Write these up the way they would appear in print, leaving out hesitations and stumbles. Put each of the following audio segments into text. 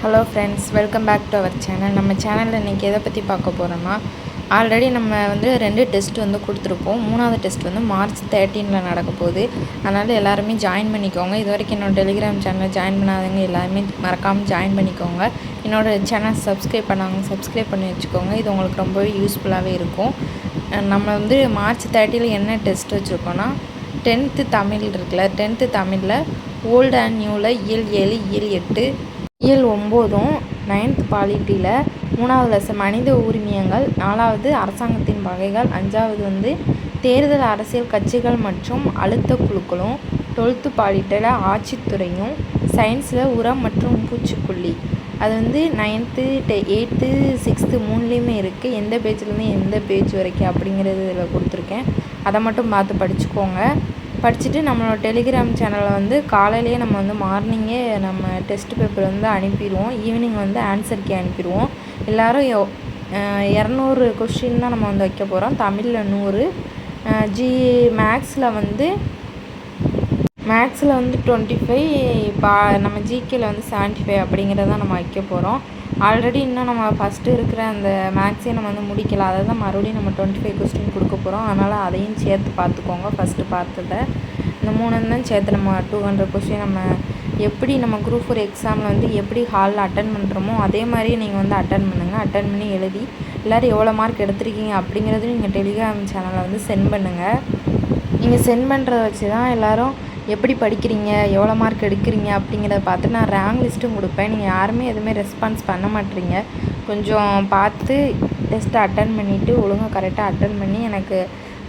Hello friends, welcome back to our channel. நம்ம சேனலில் இன்றைக்கி எதை பற்றி பார்க்க போகிறோன்னா, ஆல்ரெடி நம்ம 2 டெஸ்ட் கொடுத்துருப்போம். 3வது டெஸ்ட் மார்ச் 13 நடக்க போகுது. அதனால் எல்லாருமே ஜாயின் பண்ணிக்கோங்க. இது வரைக்கும் என்னோடய டெலிகிராம் சேனலில் ஜாயின் பண்ணாதவங்க எல்லாருமே மறக்காமல் ஜாயின் பண்ணிக்கோங்க. என்னோடய சேனல் சப்ஸ்கிரைப் பண்ணி வச்சுக்கோங்க. இது உங்களுக்கு ரொம்பவே யூஸ்ஃபுல்லாகவே இருக்கும். நம்ம மார்ச் 30 என்ன டெஸ்ட் வச்சுருக்கோன்னா, 10th தமிழ் இருக்குல்ல, 10th தமிழில் ஓல்டு அண்ட் நியூவில் இயல் 7, இயல் 8, இயல் 9, 9th பாலிட்டியில் 3வது லெசன் மனித உரிமையங்கள், 4வது அரசாங்கத்தின் வகைகள், 5வது தேர்தல் அரசியல் கட்சிகள் மற்றும் அழுத்த குழுக்களும், 12th பாலிட்டியில் ஆட்சித்துறையும், சயின்ஸில் உரம் மற்றும் பூச்சிக்கொல்லி. அது 9th 8th 6th 3லேயுமே இருக்குது. எந்த பேஜ்லேருந்து எந்த பேஜ் வரைக்கும் அப்படிங்கிறது இதில் கொடுத்துருக்கேன். அதை மட்டும் பார்த்து படிச்சுக்கோங்க. படிச்சுட்டு நம்மளோட டெலிகிராம் சேனலில் காலையிலேயே நம்ம மார்னிங்கே நம்ம டெஸ்ட் பேப்பர் அனுப்பிடுவோம். ஈவினிங் ஆன்சர் கீ அனுப்பிடுவோம். எல்லோரும் 200 கொஸ்டின் தான் நம்ம வைக்க போகிறோம். தமிழில் 100, மேக்ஸில் 25, நம்ம ஜிகேயில் 75 அப்படிங்கிறத நம்ம வைக்க போகிறோம். ஆல்ரெடி இன்னும் நம்ம ஃபஸ்ட்டு இருக்கிற அந்த மேக்ஸே நம்ம முடிக்கல. அதை தான் மறுபடியும் நம்ம 25 கொஸ்டின் கொடுக்க போகிறோம். அதனால் அதையும் சேர்த்து பார்த்துக்கோங்க. ஃபஸ்ட்டு பார்த்ததை இந்த 3 தான் சேர்த்து நம்ம 200 கொஸ்டின் நம்ம எப்படி நம்ம குரூப் 4 எக்ஸாமில் எப்படி ஹாலில் அட்டன் பண்ணுறோமோ அதே மாதிரியே நீங்கள் அட்டன் பண்ணுங்கள். அட்டன் பண்ணி எழுதி எல்லோரும் எவ்வளோ மார்க் எடுத்திருக்கீங்க அப்படிங்கிறதையும் நீங்கள் டெலிகிராம் சேனலில் சென்ட் பண்ணுங்கள். நீங்கள் சென்ட் பண்ணுறத வச்சு தான் எல்லோரும் எப்படி படிக்கிறீங்க, எவ்வளோ மார்க் எடுக்கிறீங்க அப்படிங்கிறத பார்த்து நான் ரேங்க் லிஸ்ட்டும் கொடுப்பேன். நீங்கள் யாருமே எதுவுமே ரெஸ்பான்ஸ் பண்ண மாட்டீங்க. கொஞ்சம் பார்த்து டெஸ்ட்டை அட்டன் பண்ணிவிட்டு ஒழுங்காக கரெக்டாக அட்டன் பண்ணி எனக்கு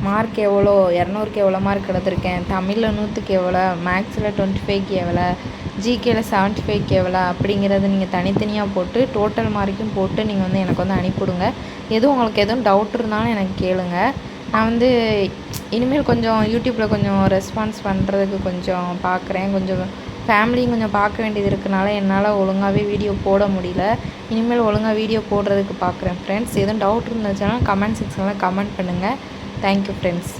மார்க் எவ்வளோ, 200க்கு எவ்வளோ மார்க் எடுத்திருக்கேன், தமிழில் 100க்கு எவ்வளோ, மேக்ஸில் 25க்கு எவ்வளோ, ஜிகேயில் 75க்கு எவ்வளோ அப்படிங்கிறத நீங்கள் தனித்தனியாக போட்டு டோட்டல் மார்க்கும் போட்டு நீங்கள் எனக்கு அனுப்பிவிடுங்க. உங்களுக்கு எதுவும் டவுட் இருந்தாலும் எனக்கு கேளுங்க. நான் இனிமேல் கொஞ்சம் யூடியூப்பில் கொஞ்சம் ரெஸ்பான்ஸ் பண்ணுறதுக்கு கொஞ்சம் பார்க்குறேன். கொஞ்சம் ஃபேமிலியும் கொஞ்சம் பார்க்க வேண்டியது இருக்கனால என்னால் ஒழுங்காகவே வீடியோ போட முடியல. இனிமேல் ஒழுங்காக வீடியோ போடுறதுக்கு பார்க்குறேன் ஃப்ரெண்ட்ஸ். எதுவும் டவுட் இருந்துச்சுன்னா கமெண்ட் செக்ஷனில் கமெண்ட் பண்ணுங்கள். Thank you friends.